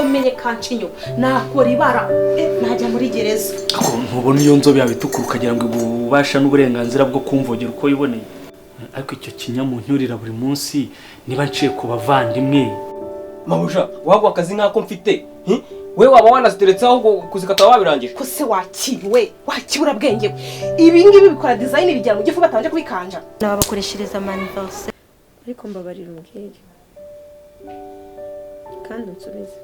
menye kancinyo nakora ibara najya muri gereza. Ntubona iyo nzobe yawe itukura ukagira ngo ububasha n'uburenganzira bwo kumvogera uko yiboneye. Ariko icyo kinyamuncyurira buri munsi niba nciye ku bavandimwe. Mabuja wagwa akazi nkako mfite we waba wanaziteretsaho kuzikata wabirangije ko se wakiriwe wakibura bwenge ibi ngibi bikora design bijya mu gifu batabanje kubikanja nabakoreshereza manifeste ariko mbabarira umbwire kandi unsubize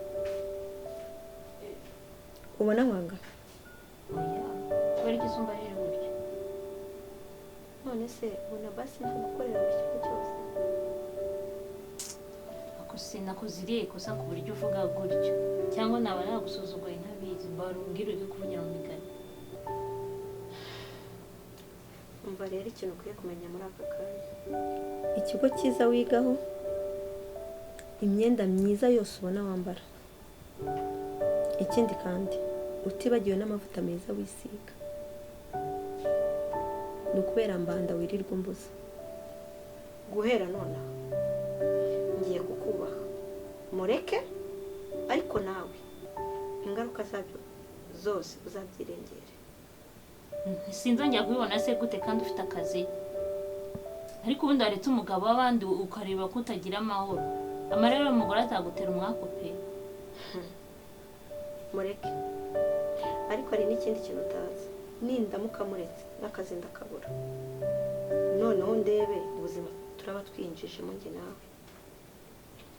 ubona nkwanga oya bari gisumbarije buryo none se ubona basi ntagukorera mu kigo cyose sinakuziriye kosa ku buryo uvuga gutyo cyangwa naba nagusuzuguye ntabizi barumbwira uri kuvugira mu migani. umva rero ikintu ukwiye kumenya muri aka kanya ikigo cyiza wigaho imyenda myiza yose ubona wambara ikindi kandi utibagiwe n'amavuta meza wisiga ni ukubera Mbanda wirirwa umbuza guhera none ngiye kukubaha mureke ariko nawe ingaruka zabyo zose uzabyirengere. Sinzongera kubibona se gute kandi ufite akazi ariko ubundi aretse umugabo w'abandi ukareba ko utagira amahoro amarero y'umugore atagutera umwako pe. Mureke ariko hari n'ikindi kintu utazi nindamuka muretse n'akazi ndakabura noneho ndebe ubuzima turaba twinjijemo njye nawe.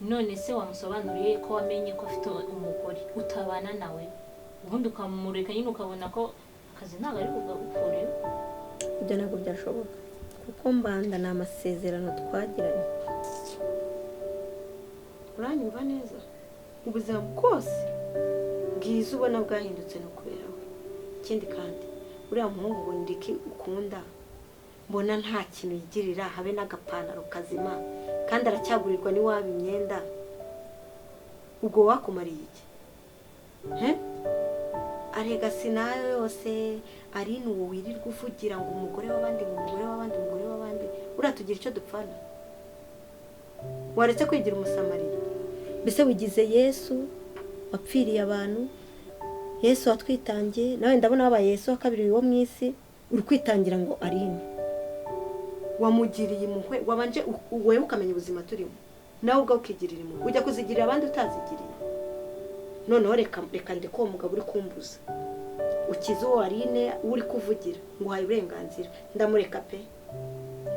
None se wamusobanuriye ko wamenye ko afite umugore utabana nawe ubundi ukamureka nyine ukabona ko akazi ntabwo ari kugakure? Ibyo ntabwo byashoboka kuko Mbanda ni amasezerano twagiranye. Uranyumva neza ubuzima bwose bwiza ubona bwahindutse no kubera we. Ikindi kandi uriya muhungu ngo ndiki ukunda mbona nta kintu yigirira habe n'agapantaro kazima kandi aracyagurirwa niwaba imyenda ubwo wakumariye iki arega sinayo yose ari n'uwo wirirwa uvugira ngo umugore w'abandi uratugira icyo dupfana waretse kwigira umusamariya mbese wigize Yesu wapfiriye abantu Yesu watwitangiye nawe ndabona wabaye Yesu wa kabiri wo mu isi uri kwitangira ngo arine wamugiriye impuhwe wabanje wewe ukamenya ubuzima turimo nawe ubwo ukigirira impuhwe ujya kuzigirira abandi utazigiriye noneho reka ndeko uwo mugabo uri kumbuza ukize uwo arine uri kuvugira ngo uhaye uburenganzira ndamureka pe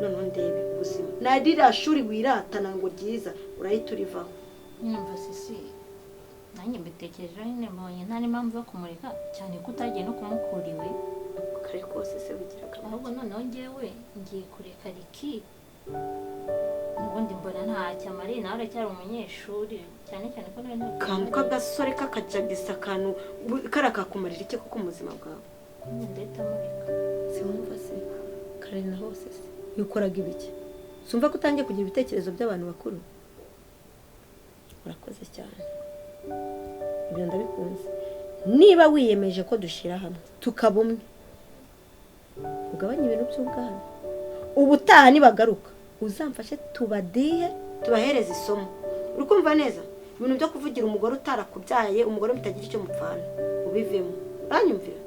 noneho ndebe ubuzima narira shuri wiratana ngo ryiza urahita urivaho. Nyumva sisi nanjye mbitekereje nyine mbonye nta n'impamvu yo kumureka cyane ko utagiye no kumukuriwe kare kose se wigiraga ahubwo noneho njyewe ngiye kureka Riki ubundi mbona ntacyo amariye nawe aracyari umunyeshuri cyane cyane ko nawe kantu k'agasore k'akajagisa kantu karakakumarira iki kuko ubuzima bwawe ndeta mureka simumva se kare na hose se yukoraga ibiki sumva ko utangiye kugira ibitekerezo by'abantu bakuru. Urakoze cyane ibyo ndabikunze niba wiyemeje ko dushira hamwe tukaba umwe ugabanya ibintu by'ubwana ubutaha nibagaruka uzamfashe tubadihe tubahereza isomo uri kumva neza ibintu byo kuvugira umugore utarakubyaye umugore mutagira icyo mupfana ubivemo uranyumvira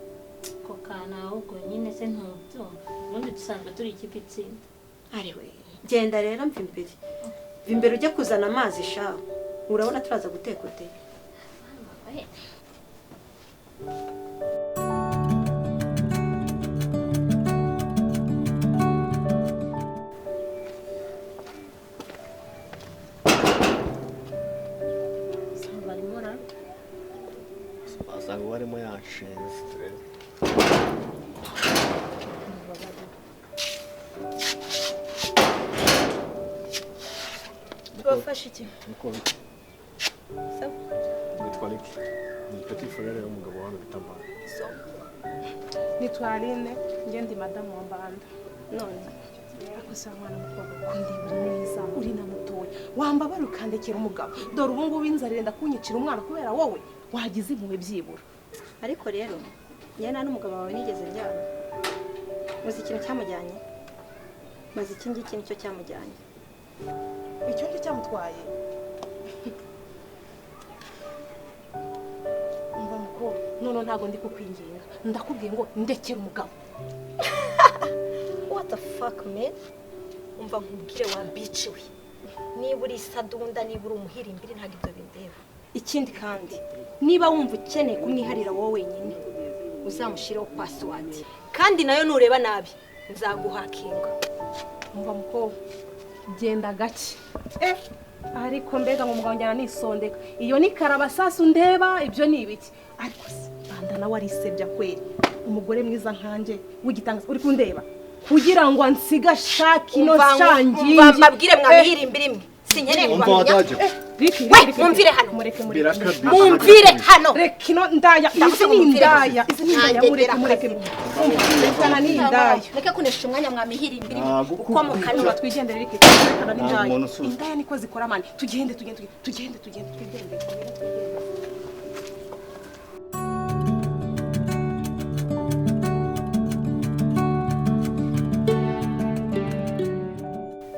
ko kana ahubwo nyine se ntubyumva ubundi dusanzwe turi ikipe itsinda ariwe genda rero mva imbere ujye kuzana amazi shaho urabona turaza guteka ute wasanga warimo yashinze twafashe iki nitwa Riki ni petit frère y'umugabo wawe bita Mbanda. nitwa Aline ngende madamu wa Mbanda. None akosa mwana mukobwa kundi buri mwiza uri na mutoya wambabara ukandekera umugabo dore ubu ngubu inzarenda kunyicira umwana kubera wowe wagize impuhwe byibura. ariko rero nyana n'umugabo wawe nigeze njyana muzi ikintu cyamujyanye maze iki ngiki nicyo cyamujyanye icyo cyamutwaye none ntago ndi kukwinginga ndakubwiye ngo ndekere umugabo. What the fuck man? Umva nkubwire wa bitch we. Niba uri sadunda niba uri umuhirimbiri ntago ibyo bindeba. Ikindi kandi niba wumva ukeneye kumwiharira wowe wenyine uzamushireho password. Kandi nayo nureba nabi nzaguhakinga. Umva mukobwa genda gake. Ariko mbega ngo umugabo njyana nisondeka. Iyo ni karabasasu ndeba ibyo ni ibiki. Ariko Mbanda nawe arisebya kweli. Umugore mwiza nkanje w'igitanga uri kundeba kugira ngo ansiga shaki no shangi. Umva mbabwire mwamihirimbiri imwe. Sinkeneye kubamenya. Mumvire hano. Mumvire hano. Rekino ndaya. Izi ni indaya. Izi ni indaya mureke. Rekana ni indaya. Reka kunesha umwanya mwamihirimbiri uko mu kanwa twigendere reke. Rekana ni indaya. Indaya niko zikora mani. Tugende.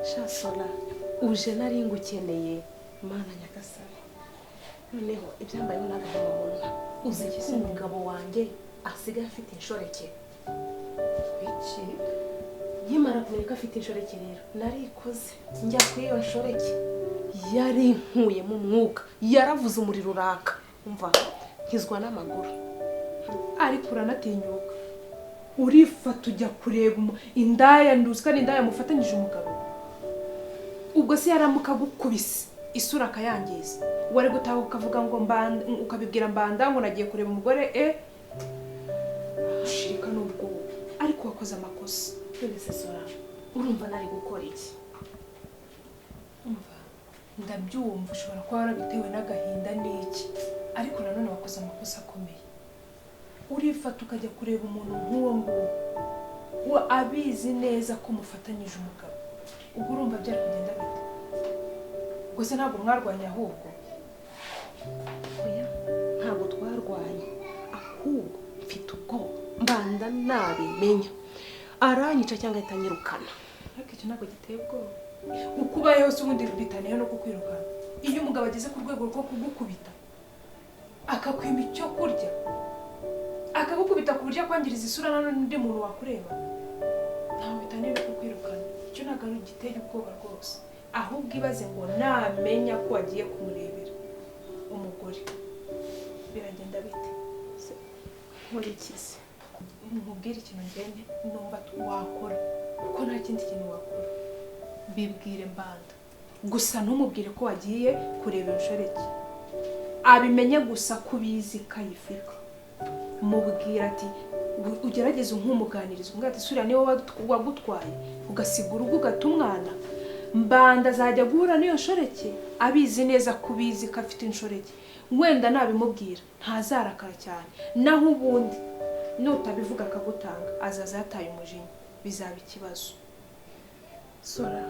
Shasola uje nari ngukeneye mana nyagasani. Noneho ibyambaye n'agahomamunwa uzi iki umugabo wanjye asigaye afite inshoreke. Iki yimara kumenya afite inshoreke rero narikoze njya kuri iyo nshoreke yari nkuye mu mwuka yaravuze umuriro uraka umva nkizwa n'amaguru ariko uranatinyuka urifata ujya kureba indaya nduzwa n'indaya mufatanyije umugabo. Ubwo se yaramuka gukubise isura akayangiza wari gutaha ukavuga ngo Mbanda ukabibwira Mbanda ngo nagiye kureba umugore ushirika n'ubwo ariko wakoze amakosa. Twese sora urumva nari gukora iki? Umva ndabyumva ushobora kuba warabitewe n'agahinda n'iki ariko nanone wakoze amakosa akomeye. Urifata ukajya kureba umuntu nk'uwo nguwo abizi neza ko mufatanyije umugabo. Ubwo urumva byari kugenda bite? Gusa ntabwo mwarwanya ahubwo. Oya ntabwo twarwanye ahubwo mfite ubwoba Mbanda nabimenya aranyica cyangwa itanyirukana. Ariko icyo ntabwo giteye ubwoba. Uko ubayeho se ubundi bitaniye no kukwirukana. Iyo umugabo ageze ku rwego rwo kugukubita akakwima icyo kurya akagukubita ku buryo akwangiriza isura n'undi muntu wakureba ntawe bitaniye no kukwirukana. Icyo ntabwo ari giteye ubwoba rwose. Ahubwo ibaze ngo namenya ko wagiye kumurebera umugore biragenda bite? Nkurikize nkubwire ikintu ngende numva wakora kuko nta kindi kintu wakora. Bibwire Mbanda gusa ntumubwire ko wagiye kureba inshoreke abimenye gusa kubizi kayifika. Mubwira ati ugerageze nk'umuganiriza umwate sura niwe wagutwaye ugasiga urugo ugata umwana. Mbanda azajya guhura n'iyo nshoreke abizi neza kubizi ko afite inshoreke. Wenda nabimubwira ntazarakara cyane naho ubundi nutabivuga akagutanga azaza yataye umujinya bizaba ikibazo. Sora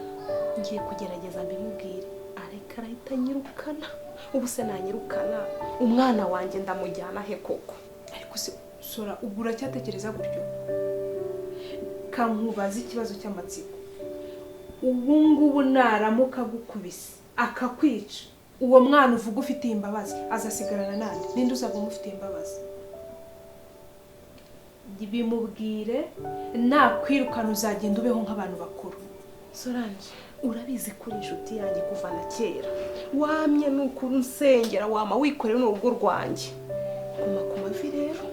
ngiye kugerageza mbimubwire areka arahita nyirukana. Ubu se nanyirukana umwana wanjye ndamujyana he koko? Ariko se Sora ubwo uracyatekereza gutyo? Kankubaza ikibazo cy'amatsiko. Ubu ngubu naramuka gukubise akakwica uwo mwana uvuga ufite imbabazi azasigarana nande? Ninde uzaba umufitiye imbabazi? Bimubwire nakwirukana uzagenda ubeho nk'abantu bakuru. Solange urabizi kuri inshuti yanjye kuva na kera wamye n'ukuri nsengera wama wikorera n'urugo rwanjye kuma ku mavi rero.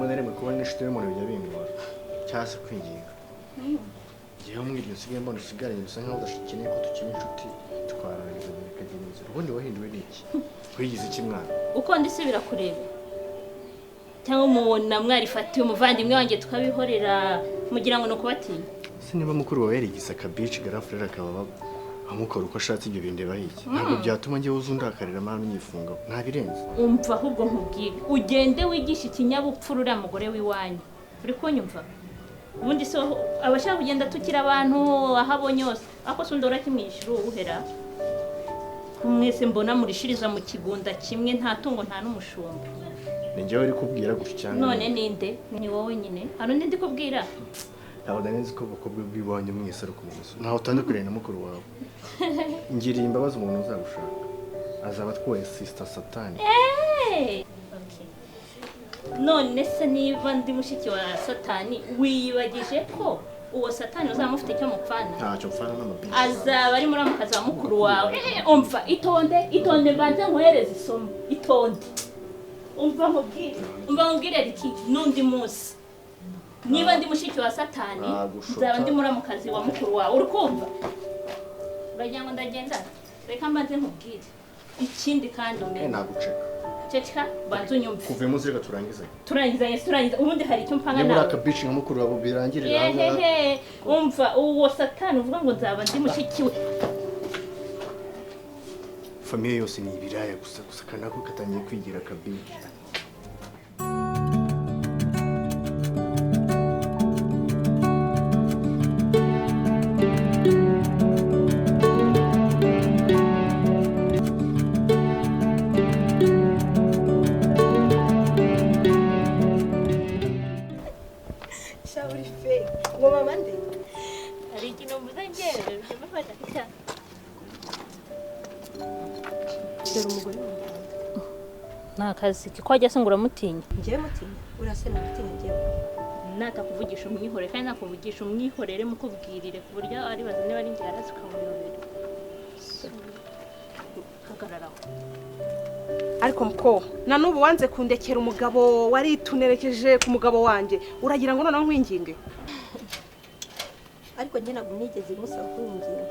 rimwe na rimwe kuba n'inshuti y'umuntu bijya bingora cyangwa se kwinginga. Igihe umwiryo usigaye mbona usigaranye bisa nkaho udakeneye ko tukiri inshuti twarangiza bikagenda inzira. Ubundi wahinduwe n'iki? Wigize iki mwana? Uko ndi se birakureba cyangwa umubona mwarifatiye umuvandimwe wanjye tukabihorera mugira ngo nukubatinya? Se niba mukuru wawe yarigise akabici garafurera akaba amukora uko ashatse ibyo bindeba iki? Ntabwo byatuma njye uzundakarira mwana nyifunga ntabirenze. Umva ahubwo nkubwire ugende wigisha ikinyabupfura uriya mugore w'iwanyu. Uri kunyumva? Ubundi so abashaka kugenda tukira abantu ahabonye hose ako se ndora kimwishira ubuhera. Mwese mbona murishiriza mu kigunda kimwe nta tungo nta n'umushumba. Ninjye uri kubwira gutyo cyane. None ninde? Ni wowe nyine. Hano ndi kubwira. ntabwo nzi ko abakobwa b'iwanyu mwese ari ukumuzi ntaho utandukanye na mukuru wawe ngiriye imbabazi umuntu uzagushaka azaba atwaye sister satani none se niba ndi mushiki wa satani wiyibagije ko uwo satani uzamufite icyo mupfana ntacyo mfana n'amabisi azaba ari muri mukazi wa mukuru wawe umva itonde mbanze nkohereze isomo itonde umva nkubwire riki n'undi munsi niba ndi mushiki wa satani nzaba ndi muri mukazi wa mukuru wawe urikumva uragira ngo ndagenda reka mbanze nkubwire ikindi kandi umenye naguceka ceceka banze unyumve kuva munsi reka turangiza ubundi hari icyo mpanga nawe nawe aka bitch nka mukuru wabo birangirira hano umva uwo satani uvuga ngo nzaba ndi mushiki we famiye yose ni ibiraya gusa kanako katangiye kwigira akabici nakazi ko ajya singura mutinya ngiye mutinya urase na mutinya ngiye natakuvugisha umwihore kandi nakuvugisha umwihorere mukubwirire ku buryo ari baza niba ari ngiye arazi kamuyobera hagararaho ariko mko na nubu wanze kundekera umugabo wari tunerekeje ku mugabo wanjye uragira ngo noneho nkwinginge ariko njye ntabwo nigeze musaba kwinginga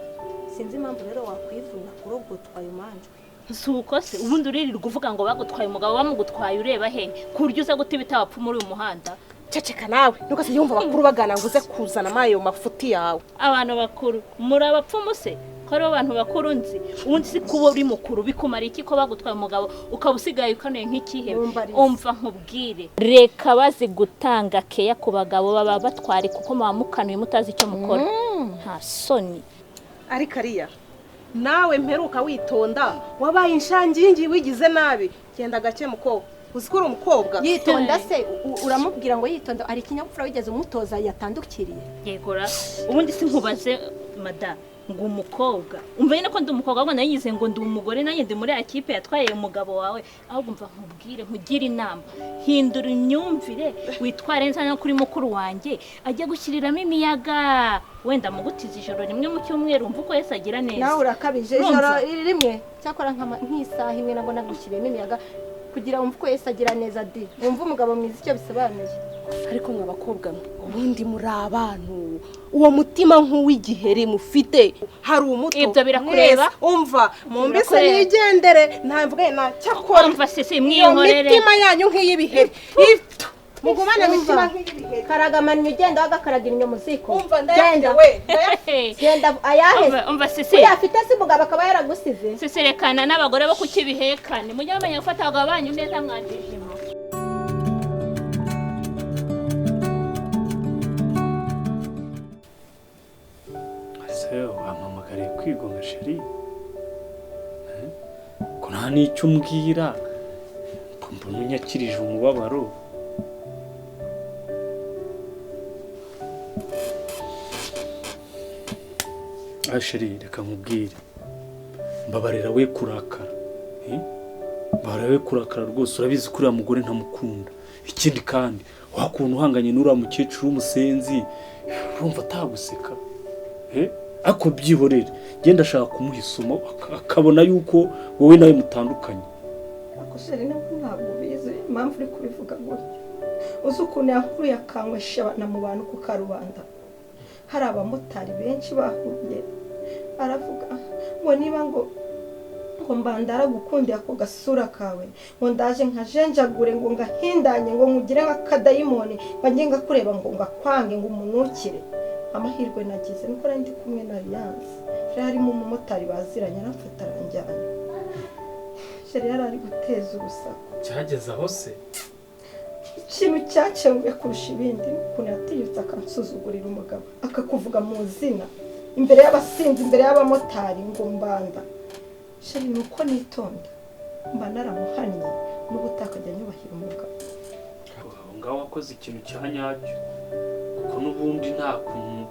sinzi impamvu rero wakwivuna urogotwaye umanjwe suko se ubundi uririrwa uvuga ngo bagutwaye umugabo bamugutwaye ureba he ku buryo uza guta ibitapfu muri uyu muhanda ceceka nawe nuko se yumva bakuru bagana ngo uze kuzana mayo mafuti yawe abantu bakuru muri abapfumu se ko ari abantu bakuru nzi ubundi si kuba uri mukuru bikumara iki ko bagutwaye umugabo ukaba usigaye ukanuye nk'ikihe umva nkubwire reka bazi gutanga keya ku bagabo baba batwari kuko muba mukanuye mutazi icyo mukora nta soni ariko ariya nawe mperuka witonda wabaye inshangingi wigize nabi genda gake mukobwa uzi ko uri umukobwa yitonda se uramubwira ngo yitonda ari ikinyabupfura wigeze umutoza yatandukiriye yegora ubundi si nkubaze madame ngo umukobwa umva ko ndi umukobwa ahubwo nayigize ngo ndi umugore nanjye ndi muri akipe yatwaye umugabo wawe ahubwo mva nkubwire nkugire inama hindura imyumvire witware neza no kuri mukuru wanjye ajya gushyiriramo imiyaga wenda mugutiza ijoro rimwe mu cyumweru umva uko Yesu agira neza nawe urakabije ijoro rimwe cyakora nk'isaha imwe nabwo nagushyiriyemo imiyaga kugira wumve uko Yesu agira neza di wumve umugabo mwiza icyo bisobanuye ariko mwa bakobwa ubundi muri abantu uwo mutima nk'uw'igiheri mufite hari umuto ibyo birakureba umva mumbese nigendere ntabwo na cyakora umva sisi mwihorere imitima yanyu nk'iy'ibiheri mugumane imitima nk'iy'ibiheri karagamana igenda wagakaragira inyuma ziko umva ndayafite we genda ayahe umva sisi uyafite se mugabo akaba yaragusize sisi rekana n'abagore bo kukibihekane mujye bamenya gufata abagabo banyu neza mwandijimo wampamagariye kwigonga sheri ko nta n'icyo umbwira mbona unyakirije umubabaro sheri reka nkubwire mbabarira we kurakara mbabarira we kurakara rwose urabizi ko uriya mugore ntamukunda ikindi kandi wakuntu uhanganye n'uriya mukecuru w'umusenzi urumva ataguseka ako byihorere genda ashaka kumuha isomo akabona yuko wowe nawe mutandukanye ako sheri ntabwo ubizi impamvu uri kubivuga gutyo uzi ukuntu yahuruye akanywesha abana mu bantu ku karubanda hari abamotari benshi bahuye aravuga ngo niba ngo Mbanda aragukundiye ako gasura kawe ngo ndaje nkajenjagure ngo ngahindanye ngo nkugire nk'akadayimoni bange ngakureba ngo ngakwange ngo umunukire amahirwe nagize nuko nari ndi kumwe na Alliance harimo umumotari baziranye aramfata aranjyana sheri yari ari guteza urusaku cyageze aho se ikintu cyacenguye kurusha ibindi ukuntu yatinyutse akansuzugurira umugabo akakuvuga mu zina imbere y'abasinzi imbere y'abamotari ngo Mbanda sheri nuko nitonda mba naramuhannye n'ubutakajya nyubahira umugabo ngaho wakoze ikintu cyanyacyo ariko n'ubundi nta kuntu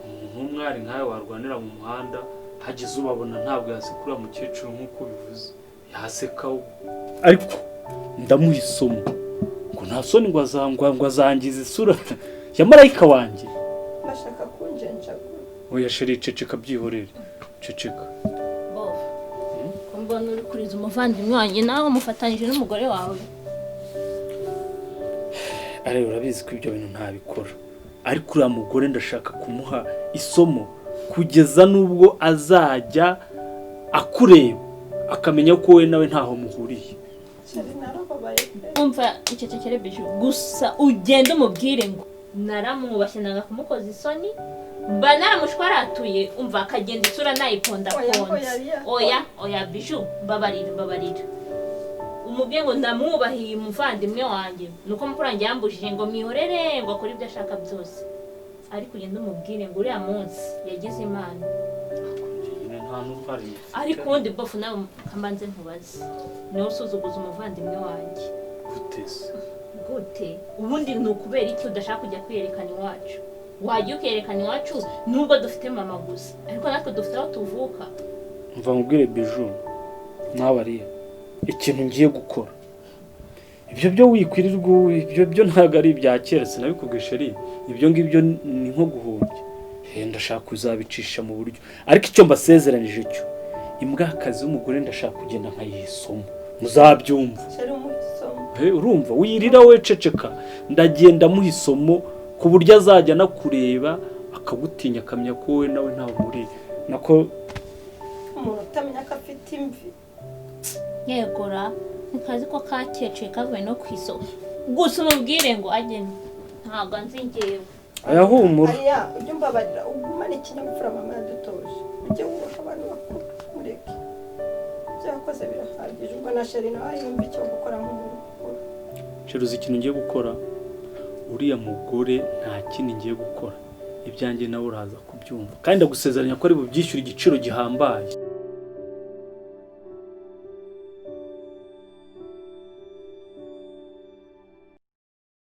umuntu w'umwari nkawe warwanira mu muhanda hagize ubabona ntabwo yasekura mukecuru nk'uko bivuze yaseka we ariko ndamuha isomo ngo nta soni ngo azangiza isura ya marayika wanjye bashaka kunjenjagura oya sheri ceceka byihorere ceceka mbona uri kuriza umuvandimwe wanjye nawe umufatanyije n'umugore wawe ariko urabizi ko ibyo bintu ntabikora ariko uriya mugore ndashaka kumuha isomo kugeza n'ubwo azajya akureba akamenya ko we nawe ntaho muhuriye umva icecekere biju gusa ugende umubwire ngo naramwubashye nanga kumukoza isoni mba naramushwaratuye umva akagenda isura nayipondaponda oya biju mbabarira umubwiye ngo ndamwubahiye umuvandimwe wanjye nuko mukuru wanjye yambujije ngo mwihorere ngo akore ibyo ashaka byose ariko ugende umubwire ngo uriya munsi yagize imana ariko ubundi bofu nawe kamanze ntubaze niwe usuzuguza umuvandimwe wanjye gute ubundi ni ukubera iki udashaka kujya kwiyerekana iwacu wajya ukerekana iwacu nubwo dufite mama gusa ariko natwe dufite aho tuvuka mva nkubwire biju nawe ariya ikintu ngiye gukora ibyo byo wikwirirwa ibyo byo ntabwo ari ibya kera sinabikubwisha ari ibyo ngibyo ni nko guhombya ndashaka kuzabicisha mu buryo ariko icyo mbasezeranije cyo imbwakazi w'umugore ndashaka kugenda nkayisomo muzabyumva urumva wirira we ceceka ndagenda muha isomo ku buryo azajya nakureba akagutinya akamenya ko we nawe ntawe muri nako umuntu utamenya ko afite imvi yegora nikazi ko kakeceye kavuye no kwisoko gusa umubwire ngo agende ntabwo nzi ngewe ayahumura ujye umbabarira ugumane ikinyabupfura mama yadutoje ujye wubaka abantu bakuru mureke ibyo yakoze birahagije ubwo na sheri nawe yumva icyo gukora nk'umuntu mukuru sheri uzi ikintu ngiye gukora uriya mugore nta kindi ngiye gukora ibyanjye nawe uraza kubyumva kandi ndagusezeranya ko ari bubyishyura igiciro gihambaye